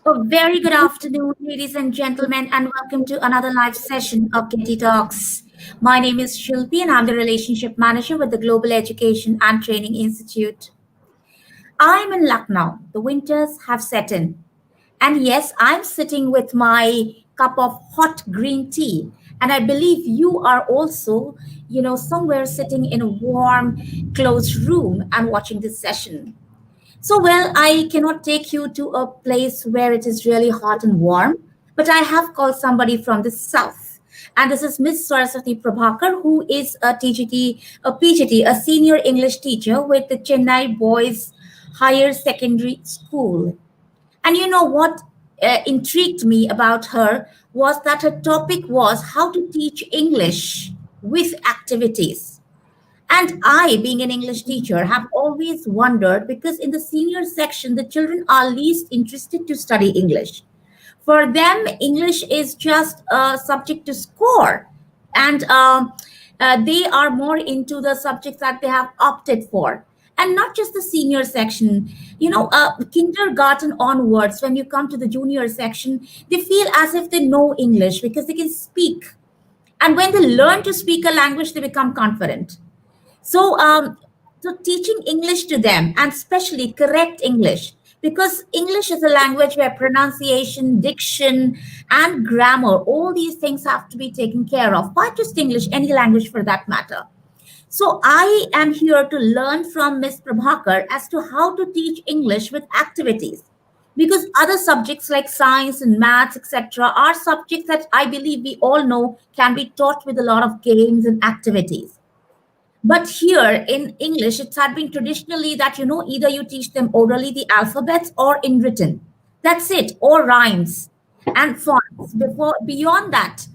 A very good afternoon, ladies and gentlemen, and welcome to another live session of GETI Talks. My name is Shilpi, and I'm the Relationship Manager with the Global Education and Training Institute. I'm in Lucknow. The winters have set in. And yes, I'm sitting with my cup of hot green tea. And I believe you are also, somewhere sitting in a warm, closed room and watching this session. So, well, I cannot take you to a place where it is really hot and warm, but I have called somebody from the south. And this is Miss Saraswathy Prabhakar, who is a TGT, a PGT, a senior English teacher with the Chennai Boys Higher Secondary School. And you know what intrigued me about her was that her topic was how to teach English with activities. And I, being an English teacher, have always wondered because in the senior section, the children are least interested to study English. For them, English is just a subject to score, and they are more into the subjects that they have opted for. And not just the senior section, kindergarten onwards, when you come to the junior section, they feel as if they know English because they can speak. And when they learn to speak a language, they become confident. So, so teaching English to them, and especially correct English, because English is a language where pronunciation, diction, and grammar, all these things have to be taken care of. Not just English, any language for that matter. So I am here to learn from Miss Prabhakar as to how to teach English with activities. Because other subjects like science and maths, etc., are subjects that I believe we all know can be taught with a lot of games and activities. But here in English, it had been traditionally that, either you teach them orally the alphabets or in written. That's it, or rhymes and fonts. Beyond that,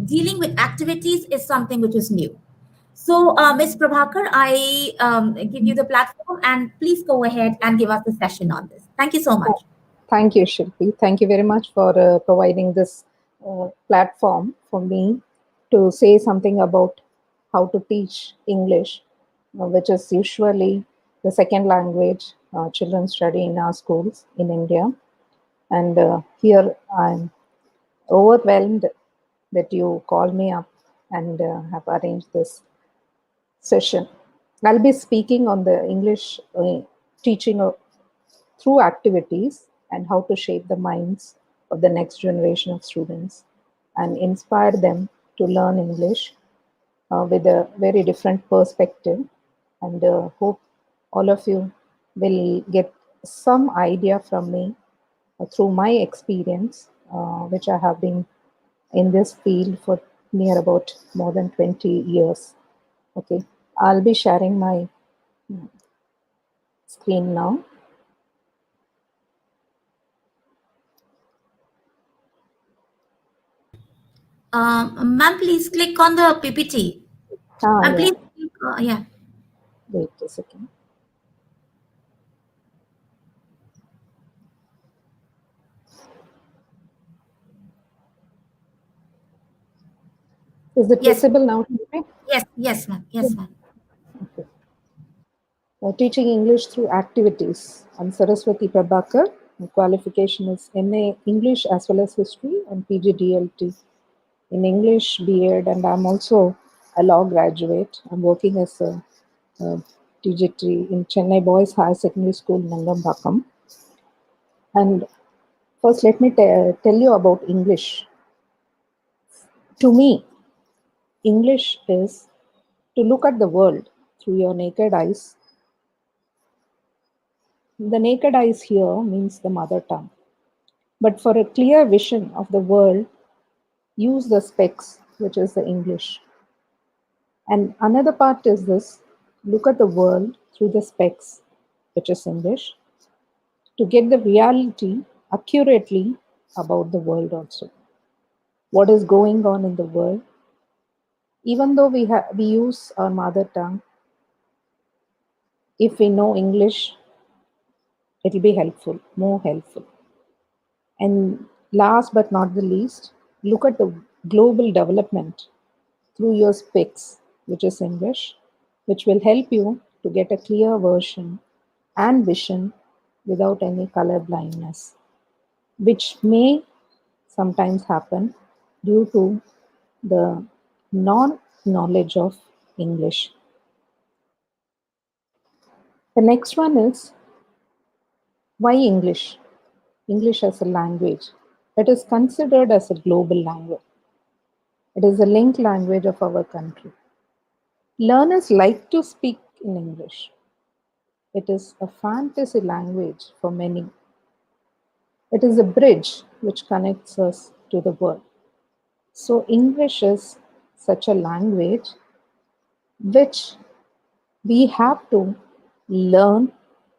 dealing with activities is something which is new. So, Ms. Prabhakar, I give you the platform and please go ahead and give us the session on this. Thank you so much. Thank you, Shilpi. Thank you very much for providing this platform for me to say something about how to teach English, which is usually the second language children study in our schools in India. And here I'm overwhelmed that you called me up and have arranged this session. I'll be speaking on the English teaching through activities and how to shape the minds of the next generation of students and inspire them to learn English with a very different perspective. And hope all of you will get some idea from me through my experience, which I have been in this field for near about more than 20 years. Okay, I'll be sharing my screen now. Ma'am, please click on the PPT. And Yeah, please, yeah. wait a second. Is it Yes, visible now? yes, ma'am. Yes, ma'am. Okay. Teaching English through activities. I'm Saraswathy Prabhakar. My qualification is MA English as well as History and PGDLT in English, B.Ed, and I'm also a law graduate. I'm working as a TGT in Chennai Boys Higher Secondary School, Nangambakam. And first, let me tell you about English. To me, English is to look at the world through your naked eyes. The naked eyes here means the mother tongue. But for a clear vision of the world, use the specs, which is the English. And another part is this: look at the world through the specs, which is English, to get the reality accurately about the world also. What is going on in the world? Even though we use our mother tongue, if we know English, it'll be helpful, more helpful. And last but not the least, look at the global development through your specs, which is English, which will help you to get a clear version and vision without any color blindness. which may sometimes happen due to the non knowledge of English. The next one is why English? English as a language. It is considered as a global language. It is a link language of our country. Learners like to speak in English. It is a fantasy language for many. It is a bridge which connects us to the world. So, English is such a language which we have to learn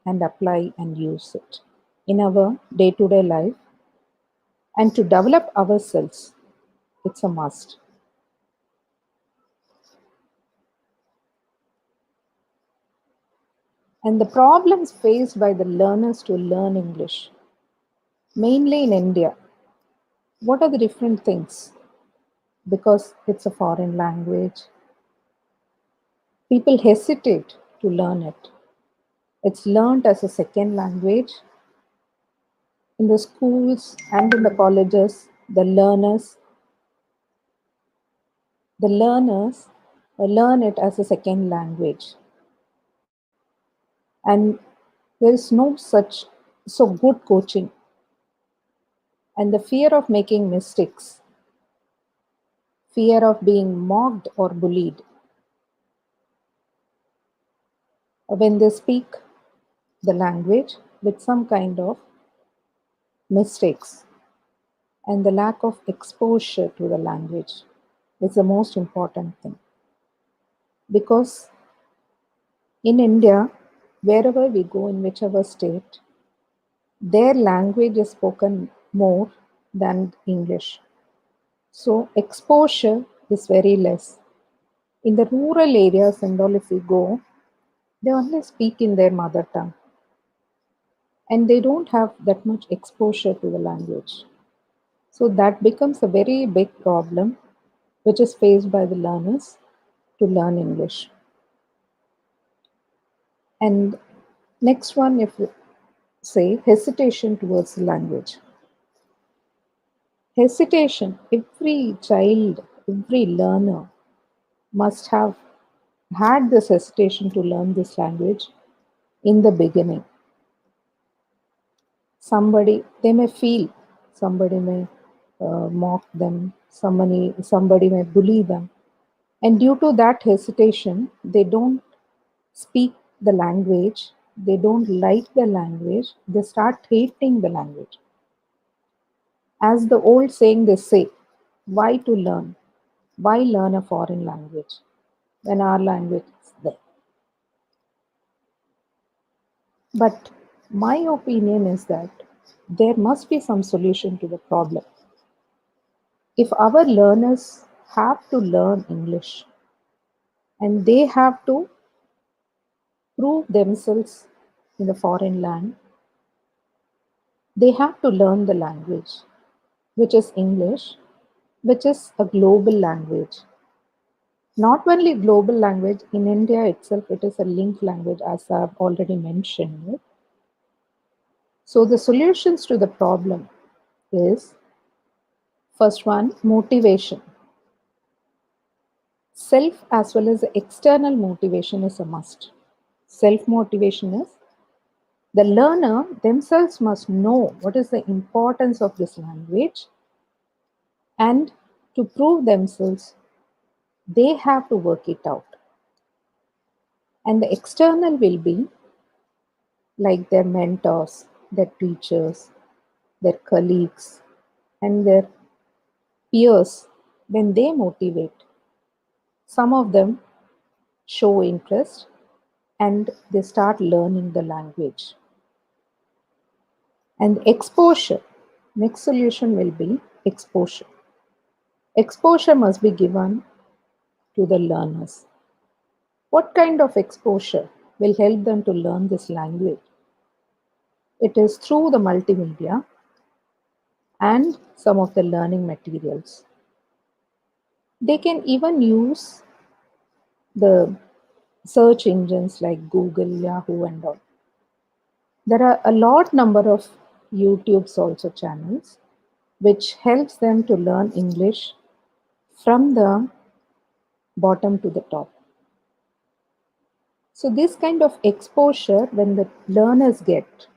and apply and use it in our day to day life, and to develop ourselves. It's a must. And the problems faced by the learners to learn English, mainly in India, what are the different things? Because it's a foreign language, people hesitate to learn it. It's learned as a second language. In the schools and in the colleges, the learners learn it as a second language, and there is no such so good coaching, and the fear of making mistakes, fear of being mocked or bullied when they speak the language with some kind of mistakes, and the lack of exposure to the language is the most important thing. Because in India, wherever we go, in whichever state, their language is spoken more than English. So exposure is very less. In the rural areas and all, if we go, they only speak in their mother tongue, and they don't have that much exposure to the language. So that becomes a very big problem which is faced by the learners to learn English. And next one, if we say hesitation towards the language. Hesitation, every child, every learner must have had this hesitation to learn this language in the beginning. Somebody, they may feel, somebody may mock them, somebody may bully them. And due to that hesitation, they don't speak the language, they don't like the language, they start hating the language. As the old saying they say, why to learn? Why learn a foreign language when our language is there? But my opinion is that there must be some solution to the problem. If our learners have to learn English and they have to prove themselves in the foreign land, they have to learn the language, which is English, which is a global language. Not only global language, in India itself, it is a link language, as I've already mentioned. So the solutions to the problem is first one, motivation. Self as well as external motivation is a must. Self motivation is the learner themselves must know what is the importance of this language, and to prove themselves, they have to work it out. And the external will be like their mentors, their teachers, their colleagues, and their peers. When they motivate, some of them show interest and they start learning the language. And exposure, next solution will be exposure. Exposure must be given to the learners. What kind of exposure will help them to learn this language? It is through the multimedia and some of the learning materials. They can even use the search engines like Google, Yahoo, and all. There are a lot number of YouTube's also channels, which helps them to learn English from the bottom to the top. So this kind of exposure when the learners get,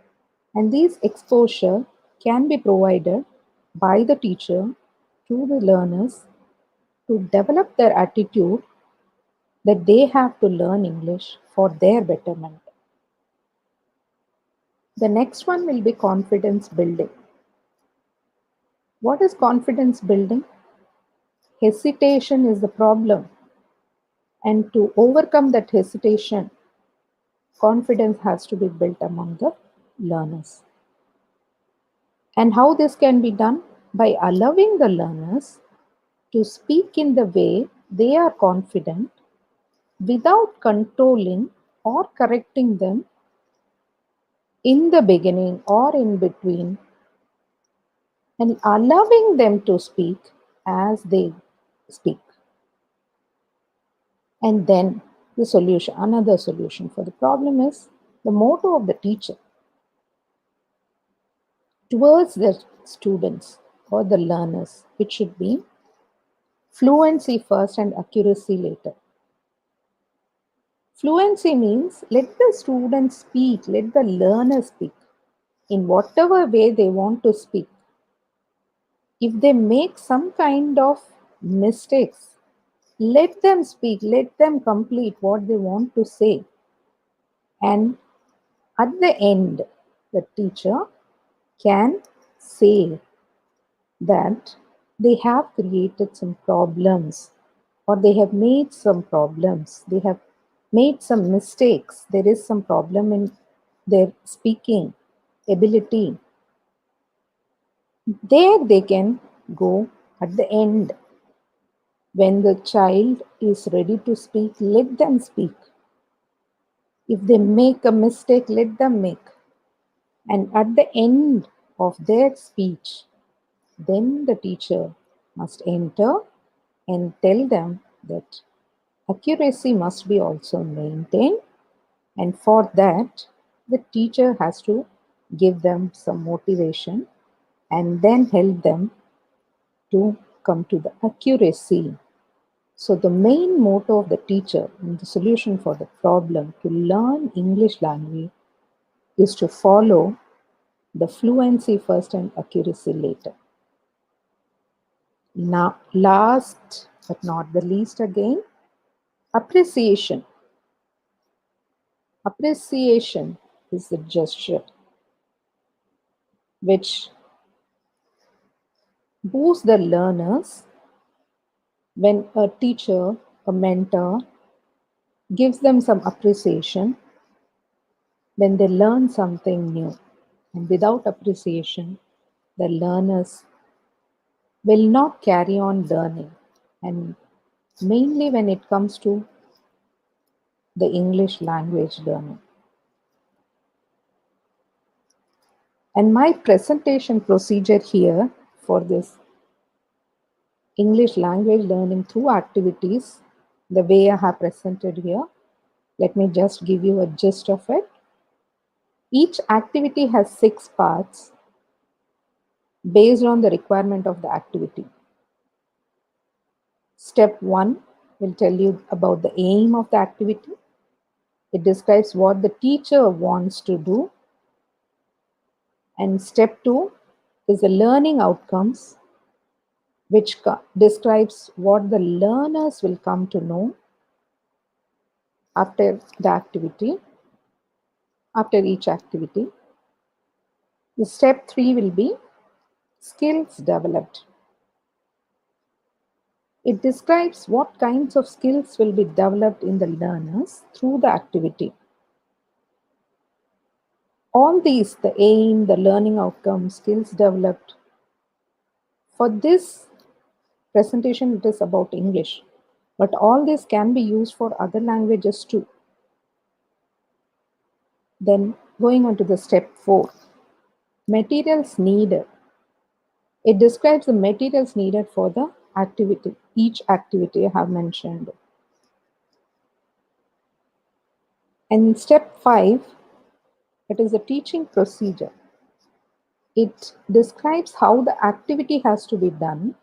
and these exposure can be provided by the teacher to the learners to develop their attitude that they have to learn English for their betterment. The next one will be confidence building. What is confidence building? Hesitation is the problem. And to overcome that hesitation, confidence has to be built among the learners. And how this can be done? By allowing the learners to speak in the way they are confident without controlling or correcting them in the beginning or in between, and allowing them to speak as they speak. And then the solution, another solution for the problem is the motto of the teacher towards the students or the learners. It should be fluency first and accuracy later. Fluency means let the students speak, let the learner speak in whatever way they want to speak. If they make some kind of mistakes, let them speak, let them complete what they want to say. And at the end, the teacher can say that they have created some problems or they have made some problems, they have made some mistakes, there is some problem in their speaking ability. There they can go at the end. When the child is ready to speak, let them speak. If they make a mistake, let them make. And at the end of their speech, then the teacher must enter and tell them that accuracy must be also maintained. And for that, the teacher has to give them some motivation and then help them to come to the accuracy. So the main motto of the teacher and the solution for the problem to learn English language is to follow the fluency first and accuracy later. Now, last but not the least again, appreciation. Appreciation is the gesture which boosts the learners when a teacher, a mentor gives them some appreciation when they learn something new. And without appreciation, the learners will not carry on learning. And mainly when it comes to the English language learning. And my presentation procedure here for this English language learning through activities, the way I have presented here, let me just give you a gist of it. Each activity has 6 parts based on the requirement of the activity. Step 1 will tell you about the aim of the activity. It describes what the teacher wants to do. And step 2 is the learning outcomes, which describes what the learners will come to know after the activity, after each activity. The step 3 will be skills developed. It describes what kinds of skills will be developed in the learners through the activity. All these, the aim, the learning outcome, skills developed. For this presentation, it is about English, but all this can be used for other languages too. Then going on to the step 4, materials needed. It describes the materials needed for the activity, each activity I have mentioned. And step 5, it is a teaching procedure. It describes how the activity has to be done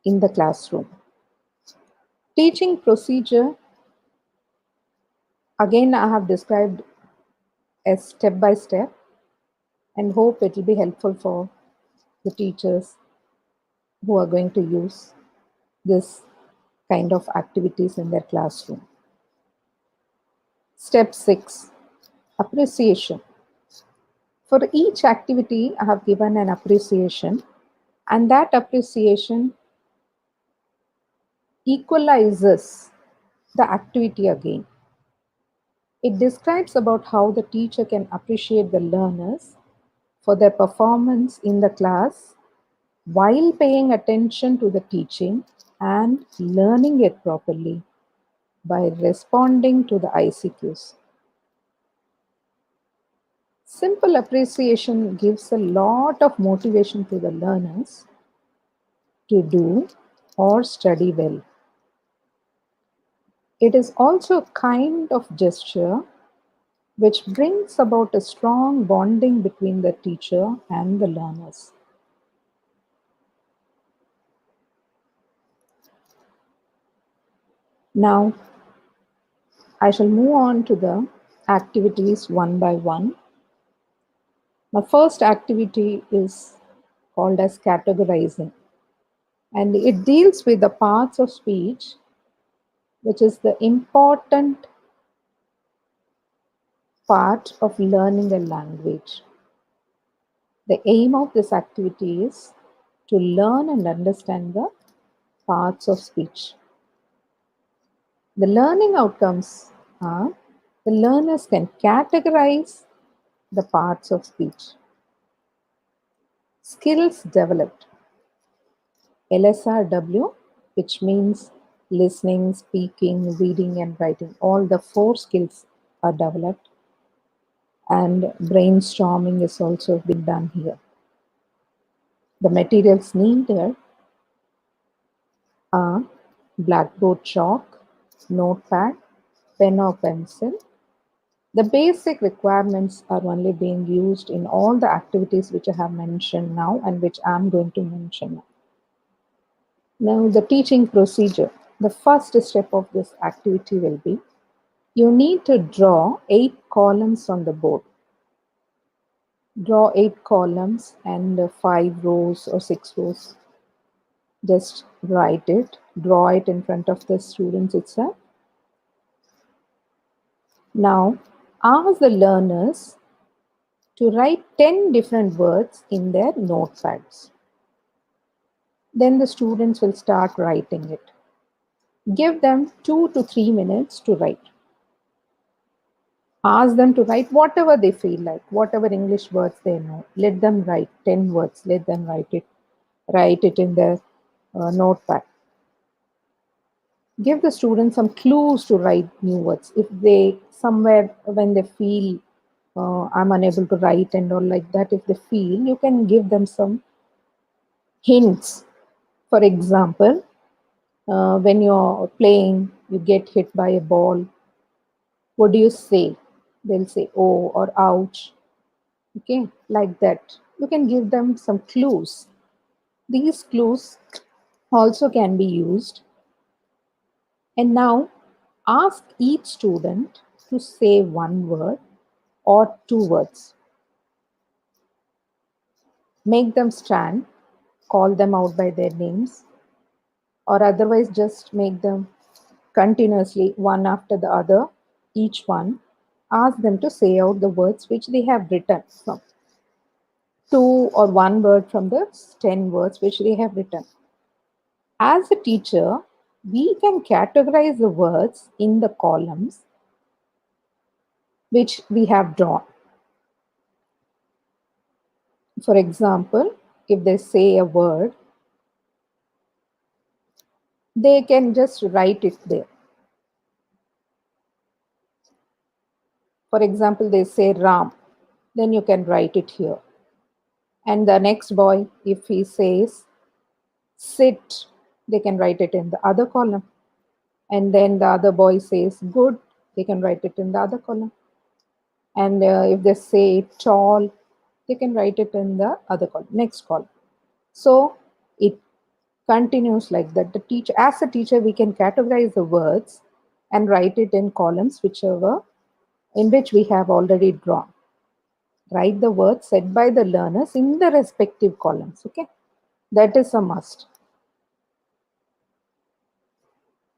in the classroom. Teaching procedure, again, I have described as step by step and hope it will be helpful for the teachers who are going to use this kind of activities in their classroom. Step 6, appreciation. For each activity, I have given an appreciation, and that appreciation equalizes the activity again. It describes about how the teacher can appreciate the learners for their performance in the class while paying attention to the teaching and learning it properly by responding to the ICQs. Simple appreciation gives a lot of motivation to the learners to do or study well. It is also a kind of gesture which brings about a strong bonding between the teacher and the learners. Now, I shall move on to the activities one by one. My first activity is called as categorizing, and it deals with the parts of speech which is the important part of learning a language. The aim of this activity is to learn and understand the parts of speech. The learning outcomes are the learners can categorize the parts of speech. Skills developed. LSRW, which means listening, speaking, reading, and writing. All the 4 skills are developed, and brainstorming is also being done here. The materials needed are blackboard chalk, notepad, pen or pencil. The basic requirements are only being used in all the activities which I have mentioned now and which I am going to mention now. Now, the teaching procedure. The first step of this activity will be you need to draw 8 columns on the board. Draw 8 columns and 5 rows or 6 rows. Just write it, draw it in front of the students itself. Now, ask the learners to write 10 different words in their notepads. Then the students will start writing it. Give them 2 to 3 minutes to write. Ask them to write whatever they feel like, whatever English words they know. Let them write 10 words. Let them write it. Write it in their notepad. Give the students some clues to write new words. If they somewhere when they feel I'm unable to write and all like that, if they feel, you can give them some hints. For example, when you're playing, you get hit by a ball. What do you say? They'll say, oh, or ouch. Okay, like that. You can give them some clues. These clues also can be used. And now ask each student to say one word or 2 words. Make them stand, call them out by their names, or otherwise just make them continuously one after the other, each one. Ask them to say out the words which they have written from 2 or 1 word from the 10 words which they have written. As a teacher, we can categorize the words in the columns which we have drawn. For example, if they say a word, they can just write it there. For example, they say Ram, then you can write it here. And the next boy, if he says sit, they can write it in the other column. And then the other boy says good, they can write it in the other column. And if they say tall, they can write it in the other column, next column. So it continues like that. The teacher, as a teacher, we can categorize the words and write it in columns, whichever in which we have already drawn. Write the words said by the learners in the respective columns. Okay, that is a must.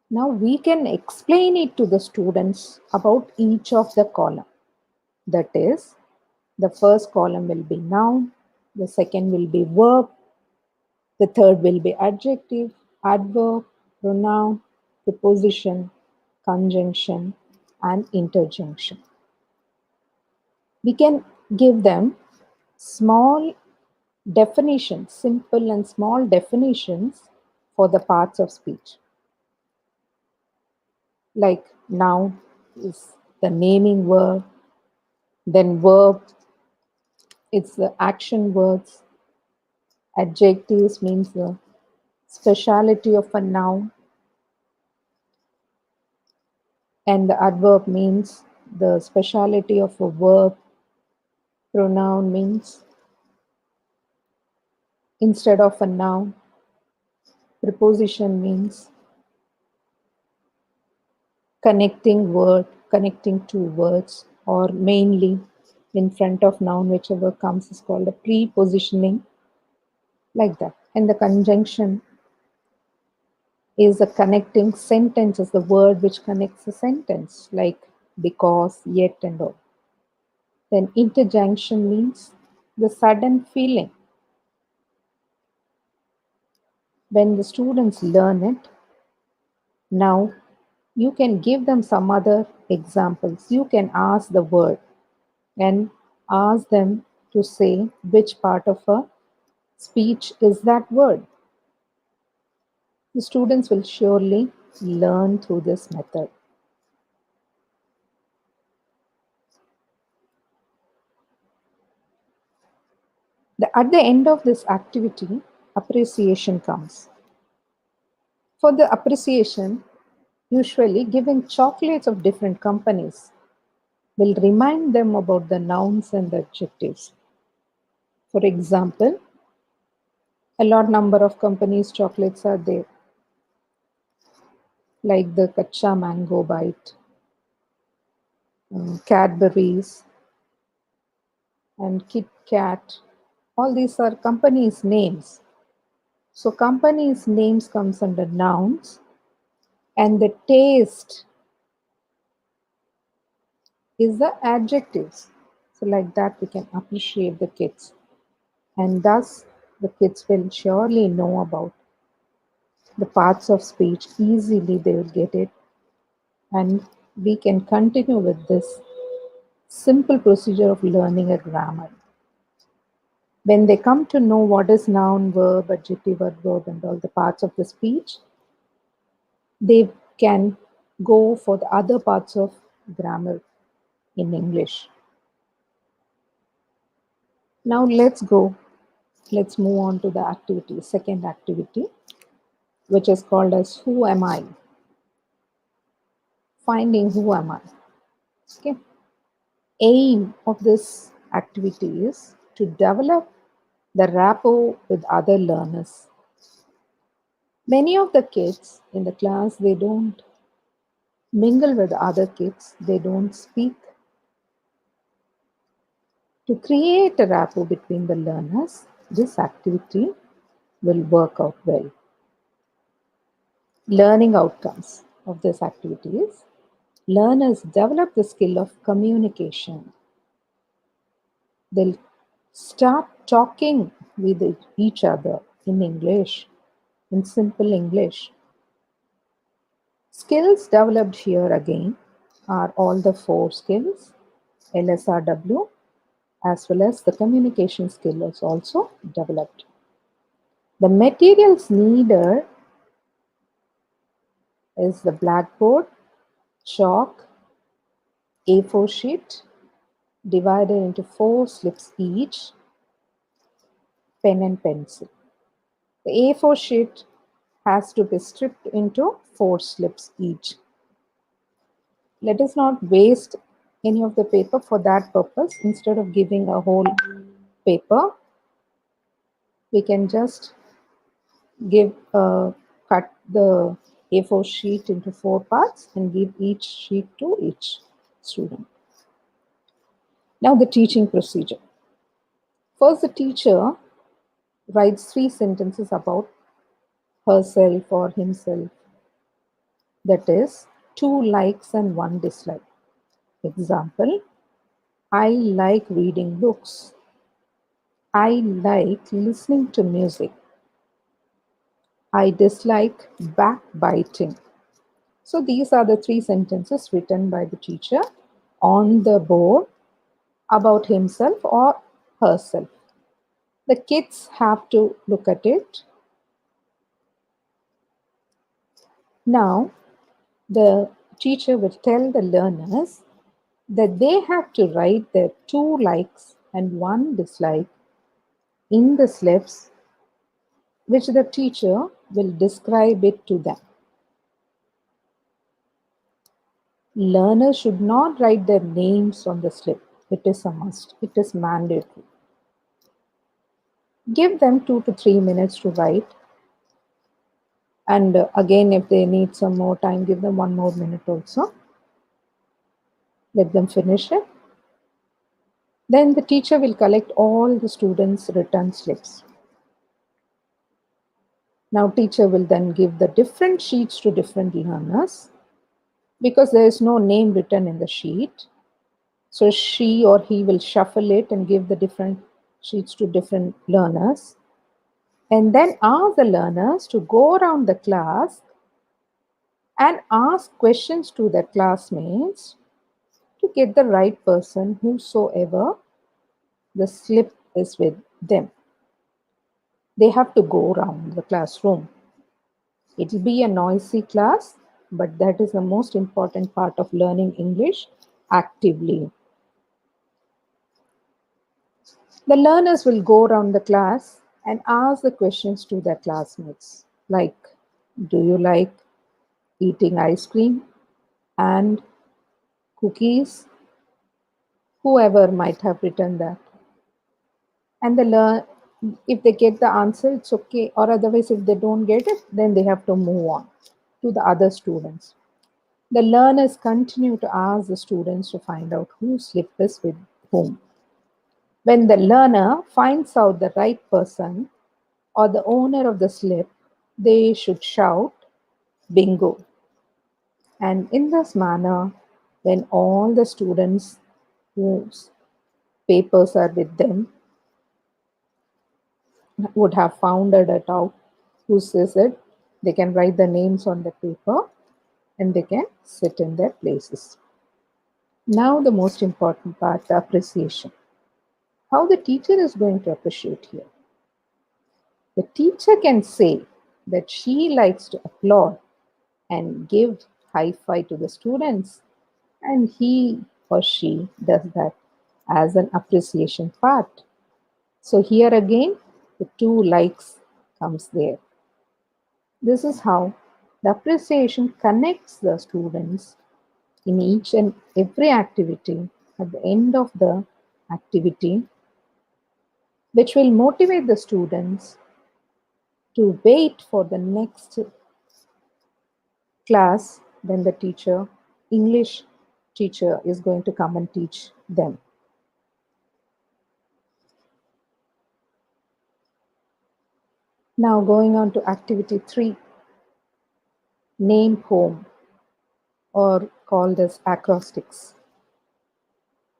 Now we can explain it to the students about each of the column. That is, the first column will be noun, the second will be verb, the third will be adjective, adverb, pronoun, preposition, conjunction, and interjunction. We can give them small definitions, simple and small definitions for the parts of speech. Like noun is the naming word, then verb, it's the action words, adjectives means the speciality of a noun, and the adverb means the speciality of a verb, pronoun means instead of a noun, preposition means connecting word, connecting two words, or mainly in front of noun, whichever comes is called a prepositioning, like that. And the conjunction is the connecting sentence, is the word which connects a sentence, like because, yet, and all. Then interjunction means the sudden feeling. When the students learn it, now you can give them some other examples. You can ask the word and ask them to say which part of a speech is that word. The students will surely learn through this method. At the end of this activity, appreciation comes. For the appreciation, usually giving chocolates of different companies will remind them about the nouns and the adjectives. For example, a lot number of companies' chocolates are there, like the Kacha Mango Bite, Cadbury's, and Kit Kat. All these are companies' names. So companies' names comes under nouns, and the taste is the adjectives. So like that we can appreciate the kids. And thus the kids will surely know about the parts of speech easily, they will get it, and we can continue with this simple procedure of learning a grammar. When they come to know what is noun, verb, adjective, adverb, and all the parts of the speech, they can go for the other parts of grammar in English. Now let's move on to the activity, second activity, which is called as Who Am I? Finding who am I. Okay. Aim of this activity is to develop the rapport with other learners. Many of the kids in the class, they don't mingle with other kids, they don't speak. To create a rapport between the learners, this activity will work out well. Learning outcomes of this activity is learners develop the skill of communication. They'll start talking with each other in English, in simple English. Skills developed here again are all the four skills, LSRW, as well as the communication skill is also developed. The materials needed is the blackboard, chalk, A4 sheet divided into 4 slips each, pen and pencil. The A4 sheet has to be stripped into 4 slips each. Let us not waste any of the paper for that purpose. Instead of giving a whole paper, we can just give cut the A4 sheet into 4 parts and give each sheet to each student. Now the teaching procedure. First, the teacher writes 3 sentences about herself or himself. That is, 2 likes and 1 dislike. Example, I like reading books. I like listening to music. I dislike backbiting. So these are the 3 sentences written by the teacher on the board about himself or herself. The kids have to look at it. Now, the teacher will tell the learners that they have to write their 2 likes and 1 dislike in the slips, which the teacher will describe it to them. Learners should not write their names on the slip. It is a must. It is mandatory. Give them 2 to 3 minutes to write. And again, if they need some more time, give them 1 more minute also. Let them finish it. Then the teacher will collect all the students' return slips. Now teacher will then give the different sheets to different learners because there is no name written in the sheet. So she or he will shuffle it and give the different sheets to different learners. And then ask the learners to go around the class and ask questions to their classmates to get the right person, whosoever the slip is with them. They have to go around the classroom. It will be a noisy class, but that is the most important part of learning English actively. The learners will go around the class and ask the questions to their classmates, like, do you like eating ice cream and cookies? Whoever might have written that. And if they get the answer, it's okay. Or otherwise, if they don't get it, then they have to move on to the other students. The learners continue to ask the students to find out whose slip is with whom. When the learner finds out the right person or the owner of the slip, they should shout bingo. And in this manner, when all the students whose papers are with them would have found it out who says it, they can write the names on the paper and they can sit in their places. Now, the most important part, the appreciation. How the teacher is going to appreciate here. The teacher can say that she likes to applaud and give high five to the students, and he or she does that as an appreciation part. So here again, the 2 likes comes there. This is how the appreciation connects the students in each and every activity at the end of the activity, which will motivate the students to wait for the next class when the English teacher, is going to come and teach them. Now going on to activity 3, name home, or called as acrostics.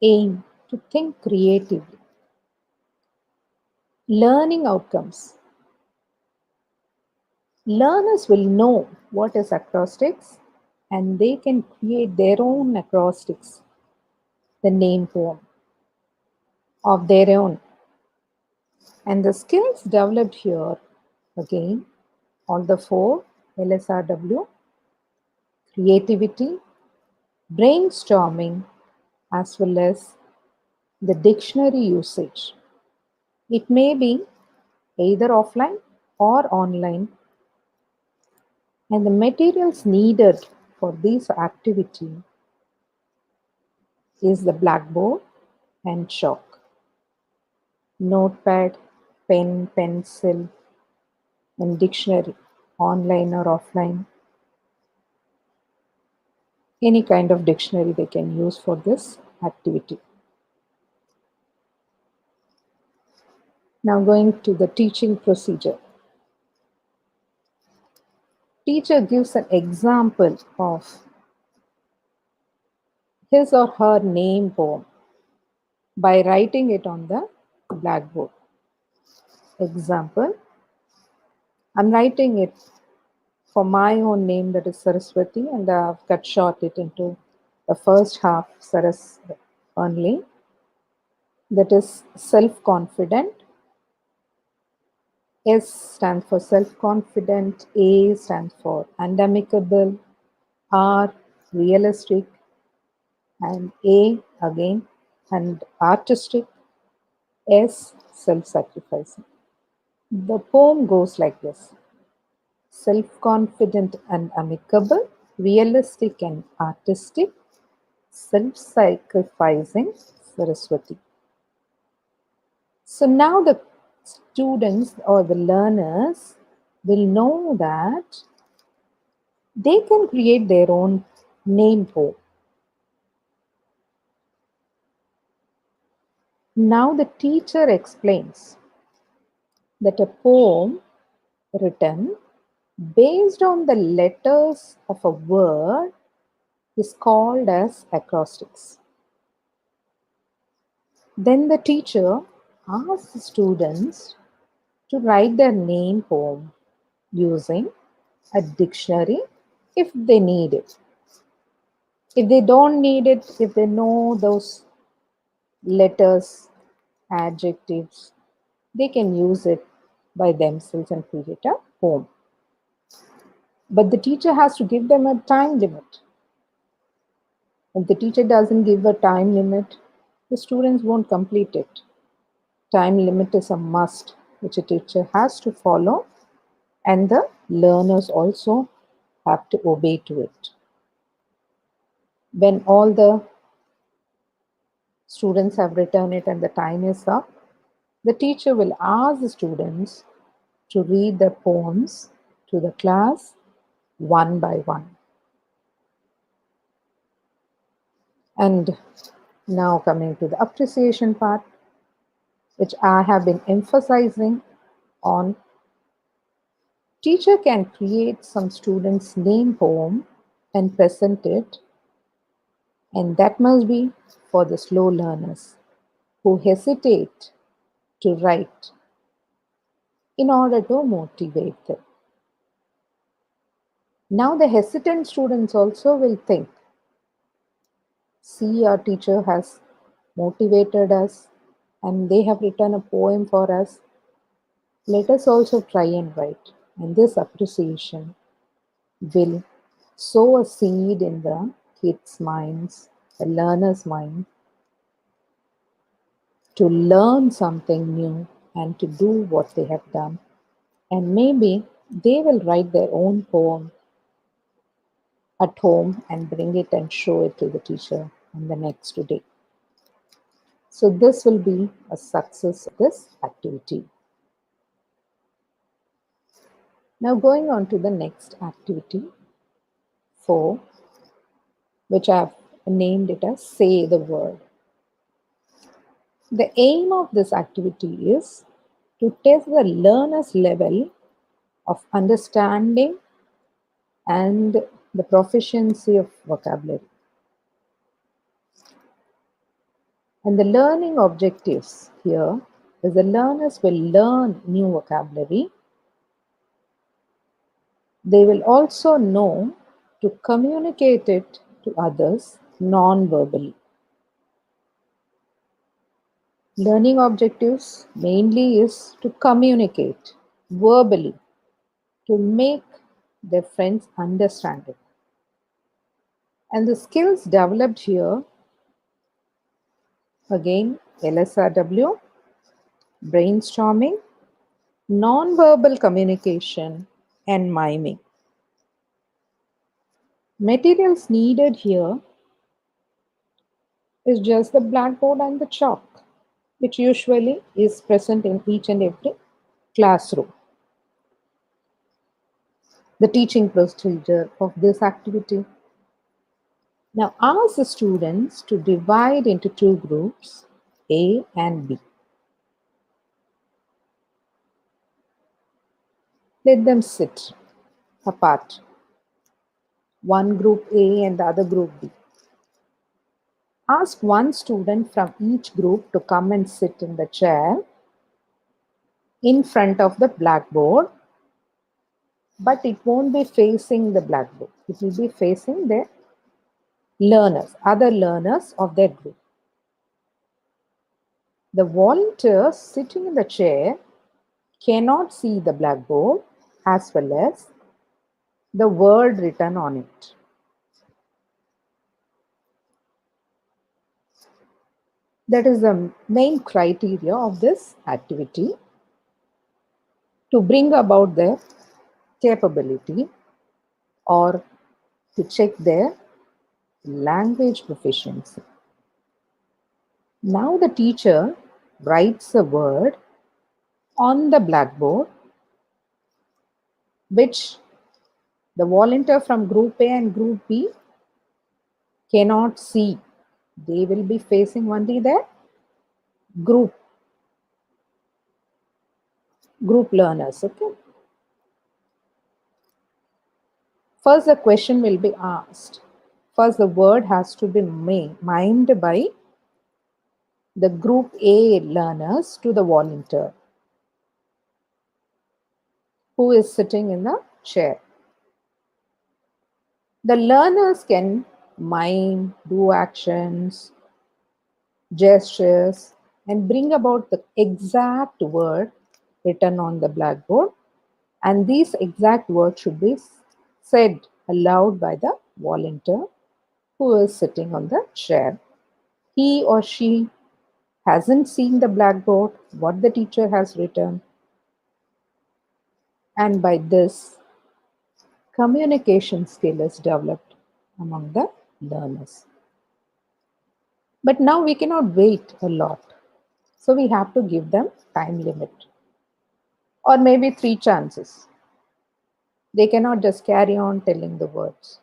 Aim to think creatively. Learning outcomes. Learners will know what is acrostics and they can create their own acrostics, the name poem of their own. And the skills developed here, again, all the 4 LSRW, creativity, brainstorming, as well as the dictionary usage. It may be either offline or online, and the materials needed for this activity is the blackboard and chalk. notepad, pen, pencil, and dictionary, online or offline. Any kind of dictionary they can use for this activity. Now going to the teaching procedure. Teacher gives an example of his or her name poem by writing it on the blackboard. Example, I'm writing it for my own name, that is Saraswati, and I've cut short it into the first half Saras only, that is self-confident. S stands for self-confident, A stands for undamicable, R realistic, and A again, and artistic, S self-sacrificing. The poem goes like this: self-confident and amicable, realistic and artistic, self-sacrificing Saraswati. So now the students or the learners will know that they can create their own name poem. Now the teacher explains that a poem written based on the letters of a word is called as acrostics. Then the teacher asks the students to write their name poem using a dictionary if they need it. If they don't need it, if they know those letters, adjectives, they can use it by themselves and create a poem. But the teacher has to give them a time limit. If the teacher doesn't give a time limit, the students won't complete it. Time limit is a must which a teacher has to follow, and the learners also have to obey to it. When all the students have written it and the time is up, the teacher will ask the students to read the poems to the class one by one. And now coming to the appreciation part, which I have been emphasizing on. Teacher can create some student's name poem and present it, and that must be for the slow learners who hesitate to write in order to motivate them. Now the hesitant students also will think, see, our teacher has motivated us and they have written a poem for us. Let us also try and write. And this appreciation will sow a seed in the kids' minds, the learners' mind, to learn something new and to do what they have done. And maybe they will write their own poem at home and bring it and show it to the teacher on the next day. So this will be a success of this activity. Now going on to the next activity 4, which I have named it as Say the Word. The aim of this activity is to test the learner's level of understanding and the proficiency of vocabulary. And the learning objectives here is the learners will learn new vocabulary. They will also know to communicate it to others non-verbally. Learning objectives mainly is to communicate verbally, to make their friends understand it. And the skills developed here, again, LSRW, brainstorming, non-verbal communication, and miming. Materials needed here is just the blackboard and the chalk. which usually is present in each and every classroom. The teaching procedure of this activity. Now ask the students to divide into two groups, A and B. Let them sit apart, one group A and the other group B. Ask one student from each group to come and sit in the chair in front of the blackboard, but it won't be facing the blackboard. It will be facing the learners, other learners of their group. The volunteer sitting in the chair cannot see the blackboard as well as the word written on it. That is the main criteria of this activity to bring about their capability or to check their language proficiency. Now the teacher writes a word on the blackboard which the volunteer from group A and group B cannot see. They will be facing only their group learners. Okay. First, the question will be asked. First, the word has to be mimed by the group A learners to the volunteer who is sitting in the chair. The learners can mime, do actions, gestures, and bring about the exact word written on the blackboard. And these exact words should be said aloud by the volunteer who is sitting on the chair. He or she hasn't seen the blackboard, what the teacher has written, and by this, communication skill is developed among the learners. But now we cannot wait a lot. So we have to give them time limit or maybe 3 chances. They cannot just carry on telling the words.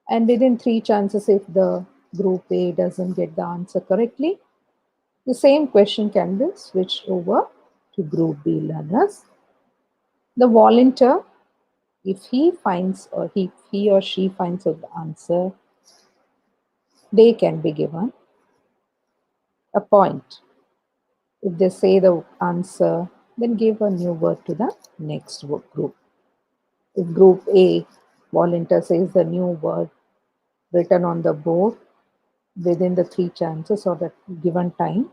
And within 3 chances, if the group A doesn't get the answer correctly, the same question can be switched over to group B learners. The volunteer, if he finds or he or she finds out the answer, they can be given a point. If they say the answer, then give a new word to the next group. If group A volunteer says the new word written on the board within the 3 chances or the given time,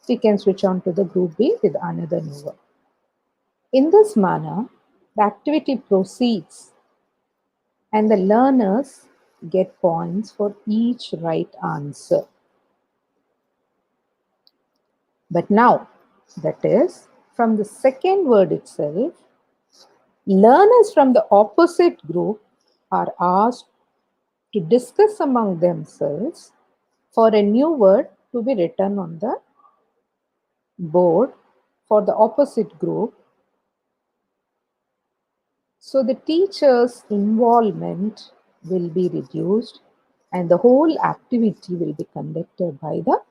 we can switch on to the group B with another new word. In this manner, the activity proceeds and the learners get points for each right answer. But now, that is, from the second word itself, learners from the opposite group are asked to discuss among themselves for a new word to be written on the board for the opposite group. So the teacher's involvement will be reduced and the whole activity will be conducted by the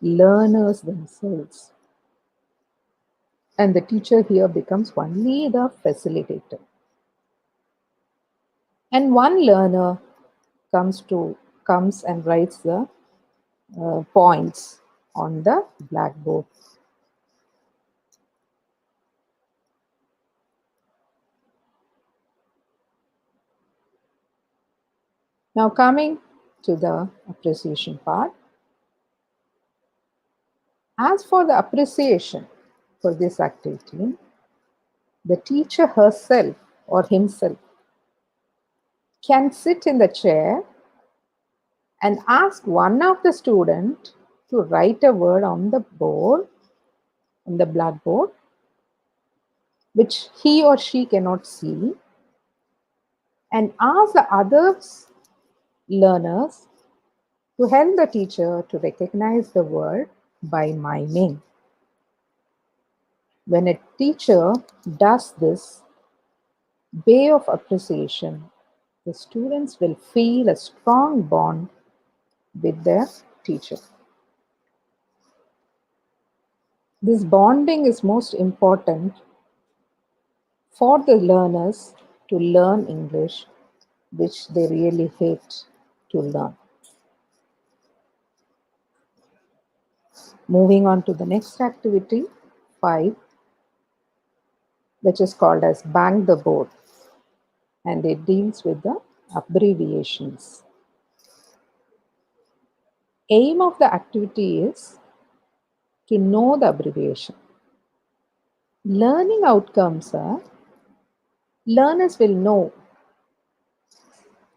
learners themselves. And the teacher here becomes only the facilitator. And one learner comes and writes the points on the blackboard. Now coming to the appreciation part. As for the appreciation for this activity, the teacher herself or himself can sit in the chair and ask one of the students to write a word on the board, on the blackboard, which he or she cannot see, and ask the other learners to help the teacher to recognize the word by miming. When a teacher does this way of appreciation, the students will feel a strong bond with their teacher. This bonding is most important for the learners to learn English, which they really hate to learn. Moving on to the next activity, 5, which is called as Bang the Board, and it deals with the abbreviations. Aim of the activity is to know the abbreviation. Learning outcomes are learners will know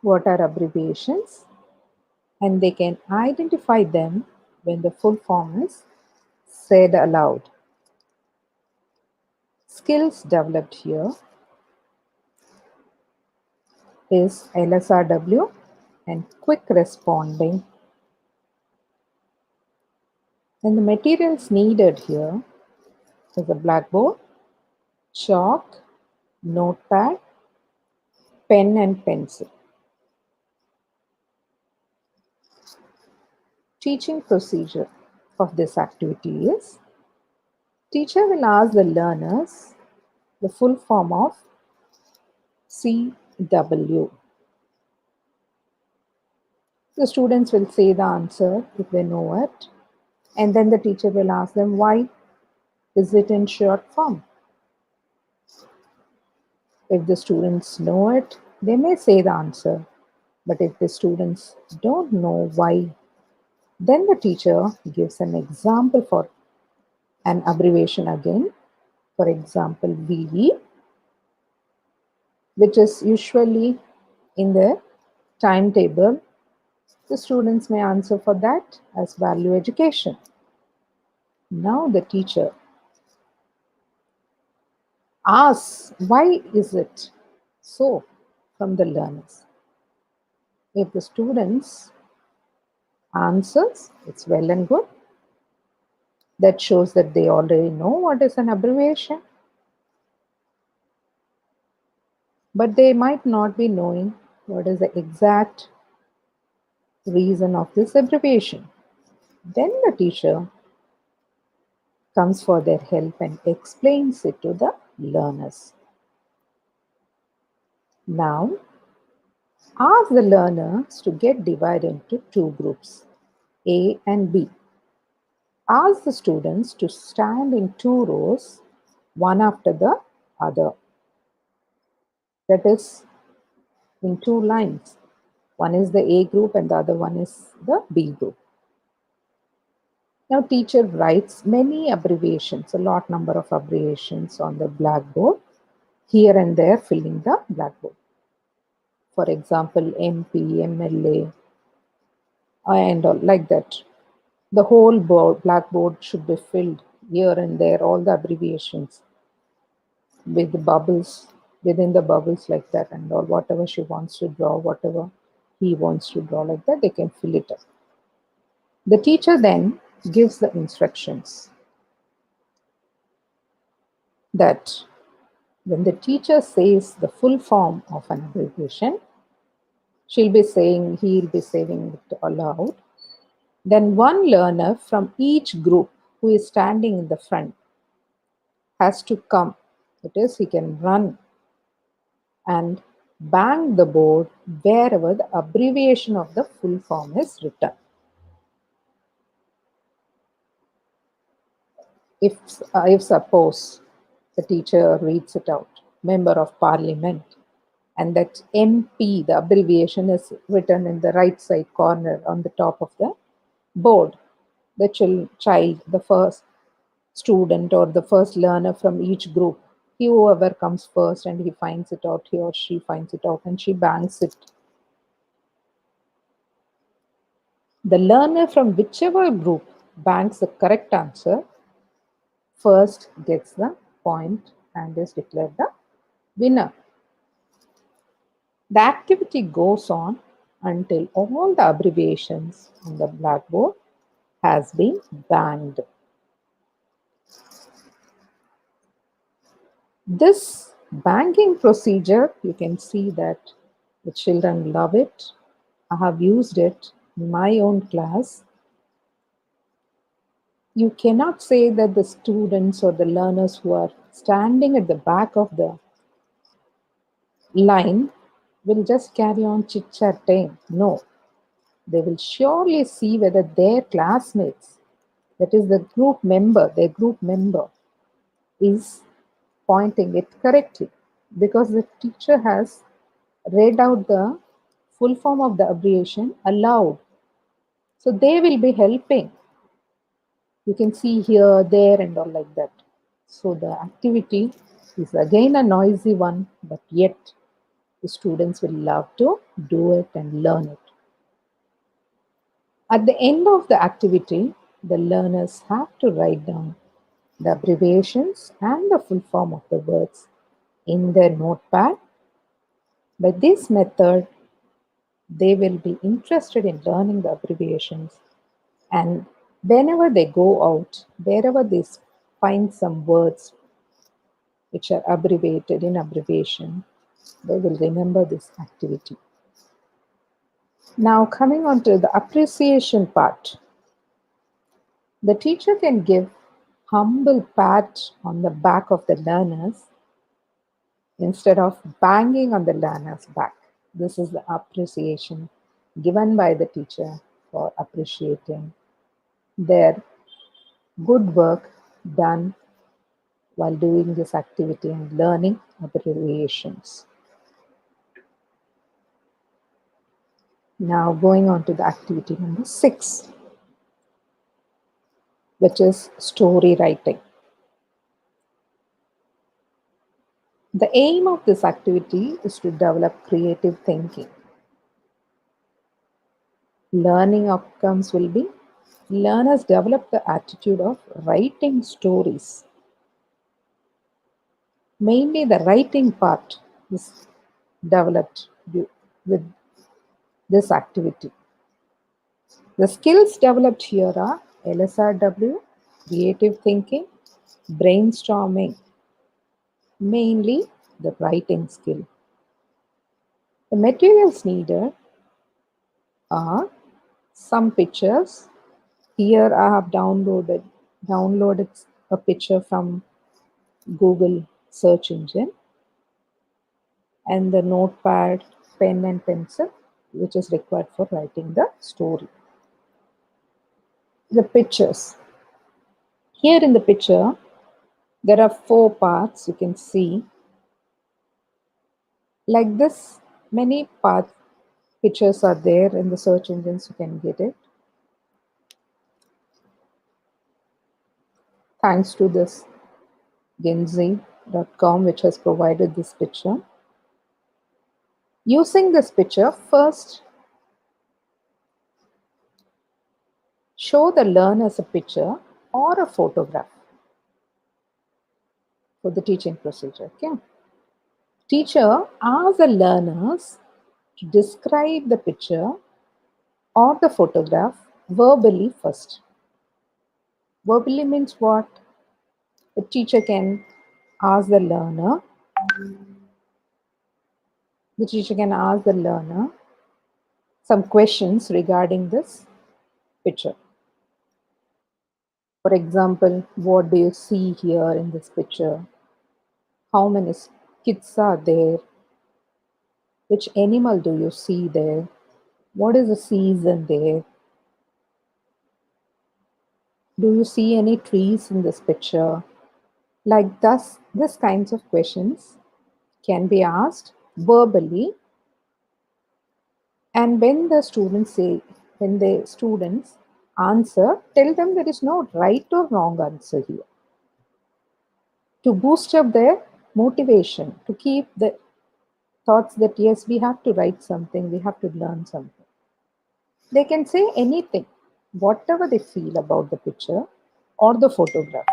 what are abbreviations and they can identify them when the full form is said aloud. Skills developed here is LSRW and quick responding. And the materials needed here is a blackboard, chalk, notepad, pen and pencil. Teaching procedure of this activity is teacher will ask the learners the full form of CW. The students will say the answer if they know it, and then the teacher will ask them why is it in short form. If the students know it, they may say the answer, but if the students don't know why, then the teacher gives an example for an abbreviation again. For example, VE, which is usually in the timetable. The students may answer for that as value education. Now the teacher asks, why is it so from the learners? If the students answers, it's well and good. That shows that they already know what is an abbreviation. But they might not be knowing what is the exact reason of this abbreviation. Then the teacher comes for their help and explains it to the learners. Now, ask the learners to get divided into two groups, A and B. Ask the students to stand in two rows, one after the other. That is, in two lines. One is the A group and the other one is the B group. Now teacher writes many abbreviations, a lot number of abbreviations on the blackboard, here and there filling the blackboard. For example, MP, MLA, and all like that. The whole blackboard should be filled here and there, all the abbreviations with the bubbles, within the bubbles like that, and or whatever she wants to draw, whatever he wants to draw like that, they can fill it up. The teacher then gives the instructions that when the teacher says the full form of an abbreviation, he'll be saying it aloud. Then one learner from each group who is standing in the front has to come. That is, he can run and bang the board wherever the abbreviation of the full form is written. If suppose the teacher reads it out, Member of Parliament, and that MP, the abbreviation is written in the right side corner on the top of the board, the child, the first student or the first learner from each group, whoever comes first and he finds it out, he or she finds it out and she bangs it. The learner from whichever group bangs the correct answer first gets the point and is declared the winner. The activity goes on until all the abbreviations on the blackboard has been banned. This banking procedure, you can see that the children love it. I have used it in my own class. You cannot say that the students or the learners who are standing at the back of the line will just carry on chit chatting. No, they will surely see whether their classmates, that is the group member, their group member, is pointing it correctly, because the teacher has read out the full form of the abbreviation aloud. So they will be helping. You can see here, there, and all like that. So the activity is again a noisy one, but yet the students will love to do it and learn it. At the end of the activity, the learners have to write down the abbreviations and the full form of the words in their notepad. By this method, they will be interested in learning the abbreviations, and whenever they go out, wherever they find some words which are abbreviated in abbreviation, they will remember this activity. Now, coming on to the appreciation part, the teacher can give humble pat on the back of the learners instead of banging on the learner's back. This is the appreciation given by the teacher for appreciating their good work done while doing this activity and learning abbreviations. Now, going on to the activity number 6, which is story writing. The aim of this activity is to develop creative thinking. Learning outcomes will be learners develop the attitude of writing stories. Mainly the writing part is developed with this activity. The skills developed here are LSRW, creative thinking, brainstorming, mainly the writing skill. The materials needed are some pictures. Here I have downloaded a picture from Google search engine, and the notepad, pen and pencil, which is required for writing the story. The pictures. Here in the picture, there are 4 parts you can see. Like this, many parts, pictures are there in the search engines, you can get it. Thanks to this genzi.com, which has provided this picture. Using this picture, first show the learners a picture or a photograph for the teaching procedure. Okay? Teacher asks the learners to describe the picture or the photograph verbally first. Verbally means what? The teacher can ask the learner. The teacher can ask the learner some questions regarding this picture. For example, what do you see here in this picture? How many kids are there? Which animal do you see there? What is the season there? Do you see any trees in this picture? Like this kinds of questions can be asked verbally, and when the students answer, tell them there is no right or wrong answer here. To boost up their motivation, to keep the thoughts that yes, we have to write something, we have to learn something. They can say anything, whatever they feel about the picture or the photograph.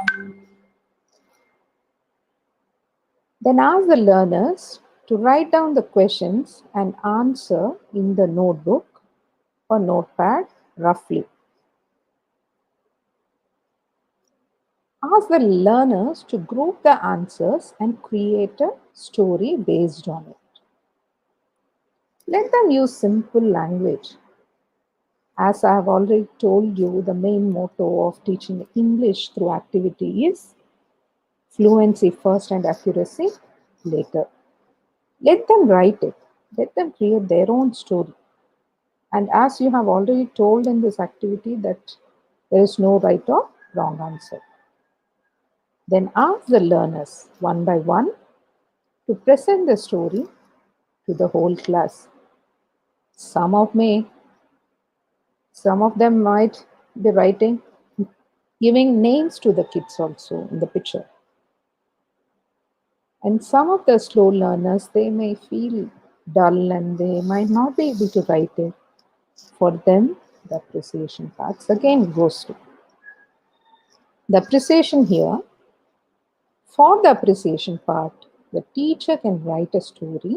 Then ask the learners to write down the questions and answer in the notebook or notepad roughly. Ask the learners to group the answers and create a story based on it. Let them use simple language. As I have already told you, the main motto of teaching English through activity is fluency first and accuracy later. Let them write it. Let them create their own story. And as you have already told in this activity that there is no right or wrong answer, then ask the learners one by one to present the story to the whole class. Some of may, some of them might be writing, giving names to the kids also in the picture. And some of the slow learners, they may feel dull and they might not be able to write it. For them, the appreciation parts again goes to. The appreciation here, for the appreciation part, the teacher can write a story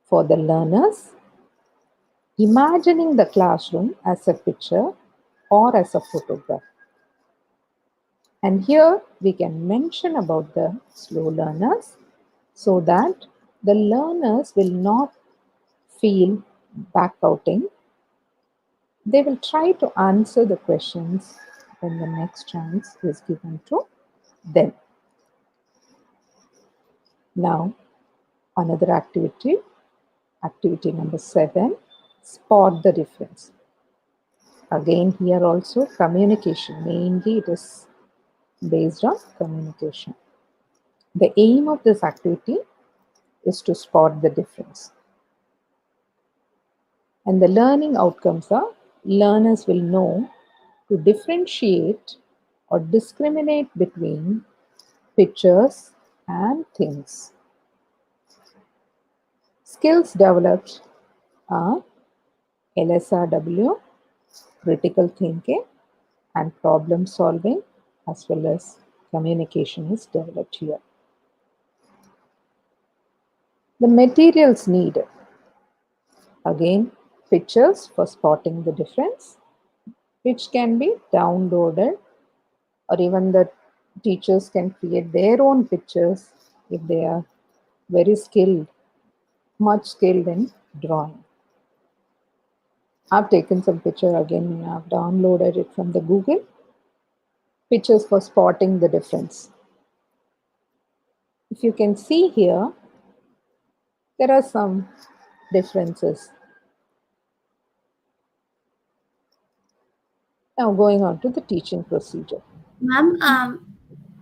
for the learners, imagining the classroom as a picture or as a photograph. And here we can mention about the slow learners so that the learners will not feel back outing. They will try to answer the questions when the next chance is given to them. Now, another activity, activity number 7, spot the difference. Again, here also communication, mainly it is based on communication. The aim of this activity is to spot the difference. And the learning outcomes are learners will know to differentiate or discriminate between pictures and things. Skills developed are LSRW, critical thinking, and problem solving, as well as communication is developed here. The materials needed, again, pictures for spotting the difference, which can be downloaded, or even the teachers can create their own pictures if they are very skilled, much skilled in drawing. I've taken some picture again, I've downloaded it from the Google. Pictures for spotting the difference. If you can see here, there are some differences. Now going on to the teaching procedure. Ma'am,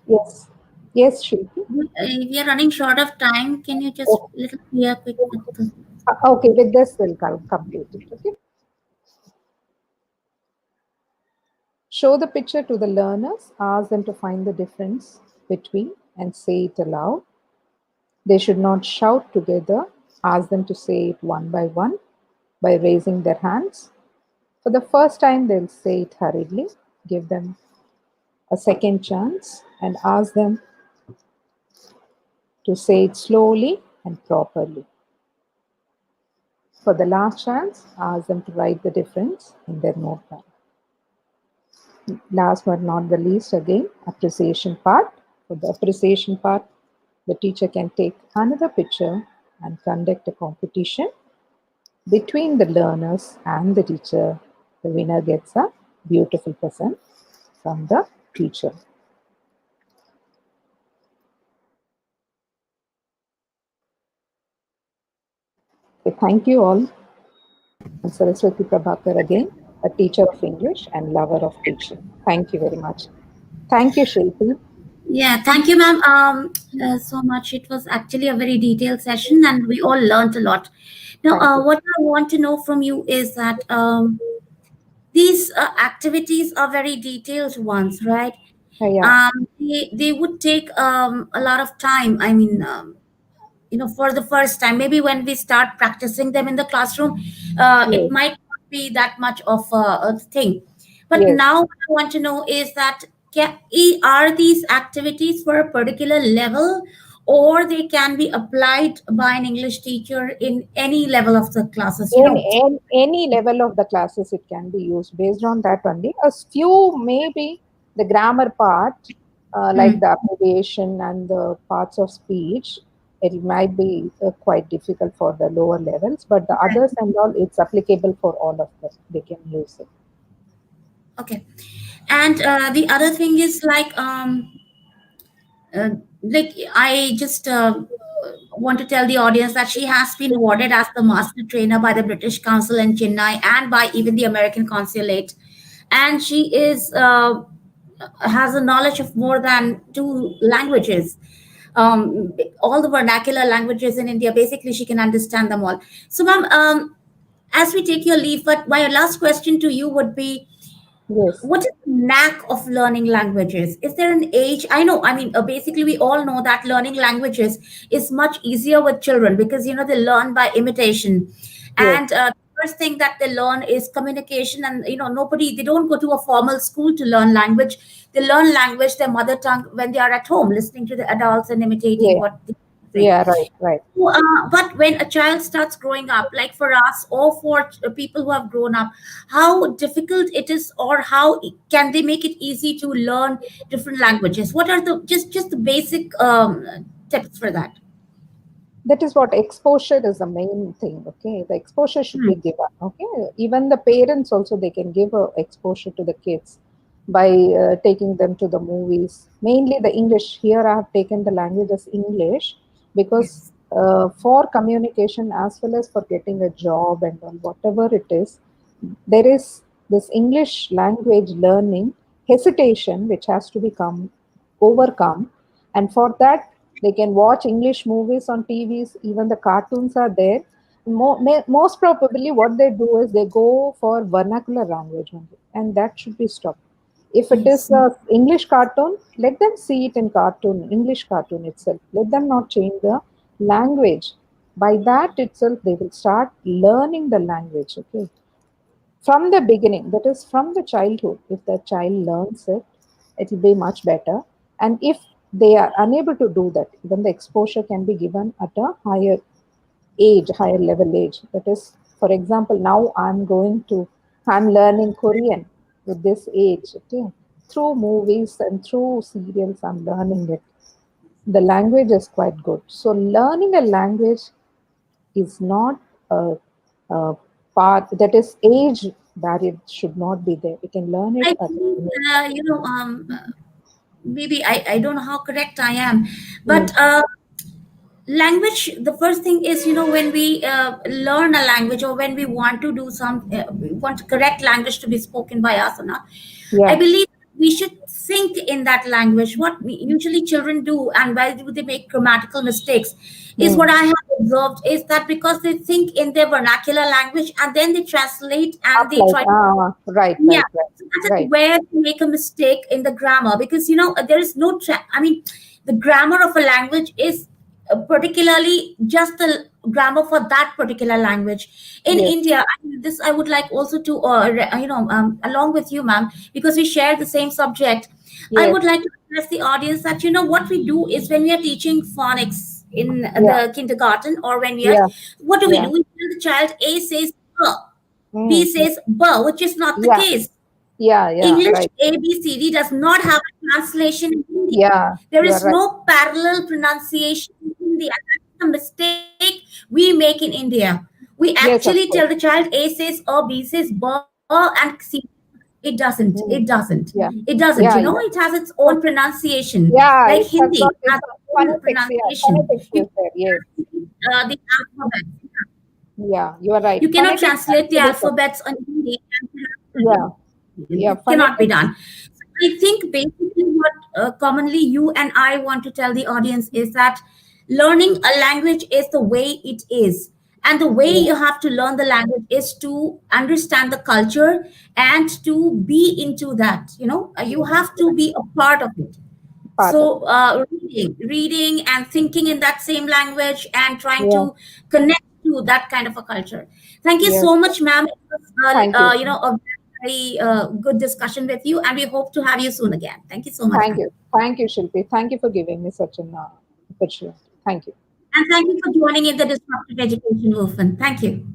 Yes, yes, Shilpi. we are running short of time. Can you just Oh, little clear quick with the okay, with this we'll complete it. Okay. Show the picture to the learners, ask them to find the difference between and say it aloud. They should not shout together, ask them to say it one by raising their hands. For the first time, they'll say it hurriedly. Give them a second chance and ask them to say it slowly and properly. For the last chance, ask them to write the difference in their notepad. Last but not the least, again, appreciation part. For the appreciation part, the teacher can take another picture and conduct a competition between the learners and the teacher. The winner gets a beautiful present from the teacher. Okay, thank you all. I'm Saraswathy Prabhakar again, a teacher of English and lover of teaching. Thank you very much. Thank you, Shilpi. Yeah, thank you, ma'am. So much. It was actually a very detailed session, and we all learned a lot. Now, Thank you. what I want to know from you is that these activities are very detailed ones, right? Yeah, They would take a lot of time. I mean, for the first time, maybe when we start practicing them in the classroom, it yes, might not be that much of a thing. But yes. now what I want to know is that are these activities for a particular level, or they can be applied by an English teacher in any level of the classes, In any level of the classes, it can be used based on that only. A few maybe the grammar part, like Hmm. the abbreviation and the parts of speech, it might be quite difficult for the lower levels, but the others and all, it's applicable for all of them. They can use it. Okay. And the other thing is uh, like I just want to tell the audience that she has been awarded as the master trainer by the British Council in Chennai and by even the American Consulate, and she is has a knowledge of more than two languages. All the vernacular languages in India, basically, she can understand them all. So, ma'am, as we take your leave, but my last question to you would be, Yes, what is the knack of learning languages? Is there an age? I know, I mean, basically, we all know that learning languages is much easier with children because, they learn by imitation. yes, And the first thing that they learn is communication. And, they don't go to a formal school to learn language. They learn language, their mother tongue, when they are at home, listening to the adults and imitating yeah, what they say. yeah, right, right. But when a child starts growing up, like for us or for people who have grown up, how difficult it is, or how can they make it easy to learn different languages? What are the just the basic tips for that? That is what exposure is the main thing. Okay, the exposure should be Hmm. given. Okay, even the parents also, they can give a exposure to the kids by taking them to the movies, mainly the English. Here I have taken the language as English because Yes. for communication as well as for getting a job and all, whatever it is, there is this English language learning hesitation which has to become overcome. And for that, they can watch English movies on TVs, even the cartoons are there. Most probably, what they do is they go for vernacular language only, and that should be stopped. If it is Yes. a English cartoon, let them see it in cartoon, English cartoon itself. Let them not change the language. By that itself, they will start learning the language. Okay, from the beginning, that is from the childhood. If the child learns it, it will be much better. And if they are unable to do that, then the exposure can be given at a higher age, higher level age. That is, for example, now I'm learning Korean with this age. Okay, through movies and through serials, I'm learning it. The language is quite good. So learning a language is not a part, that is age barrier should not be there. You can learn it I at believe, any maybe I don't know how correct I am, time. but language, the first thing is, when we learn a language, or when we want to do we want correct language to be spoken by us or not, I Yeah. believe we should think in that language. What usually children do, and why do they make grammatical mistakes, is Mm. what I have observed is that because they think in their vernacular language and then they translate and they Applied. try. Right, Yeah, right, right, so that is right. where you make a mistake in the grammar, because there is no. I mean, the grammar of a language is particularly just the grammar for that particular language. In Yes, India, this I would like also to, along with you, ma'am, because we share the same subject. I yes, would like to address the audience that what we do is when we are teaching phonics in yeah, the kindergarten, or when we are, yeah, what do we yeah. do? We tell the child A says B Mm, mm. says "ba," which is not the Yeah, case. yeah, yeah, English right. ABCD does not have a translation in Hindi. Yeah, There you are is right. no parallel pronunciation in Hindi. And that's the mistake we make in India. We actually Yes, of tell the course. child A says A, B says ba, and C. It doesn't. It Mm. doesn't. Yeah, It doesn't. yeah, It yeah. has its own So, pronunciation. yeah, Like it has Hindi got has its its own phonetics. Yeah, pronunciation. phonetics You is there. Yes, the alphabet. yeah, you are right. You cannot Phonetics has translate the to be there. alphabets on Hindi and Yeah, yeah, it cannot be phonetics. done. So I think basically what commonly you and I want to tell the audience is that learning a language is the way it is. And the way Yeah, you have to learn the language is to understand the culture and to be into that. You yeah, have to yeah. be a part of it. Part of So, it. reading and thinking in that same language and trying Yeah, to connect to that kind of a culture. Thank you yes. so much, ma'am. It was, Thank you. a very good discussion with you, and we hope to have you soon again. Thank you so much, Thank ma'am. you. Thank you, Shilpi. Thank you for giving me such an opportunity. Thank you. And thank you for joining in the disruptive education movement. Thank you.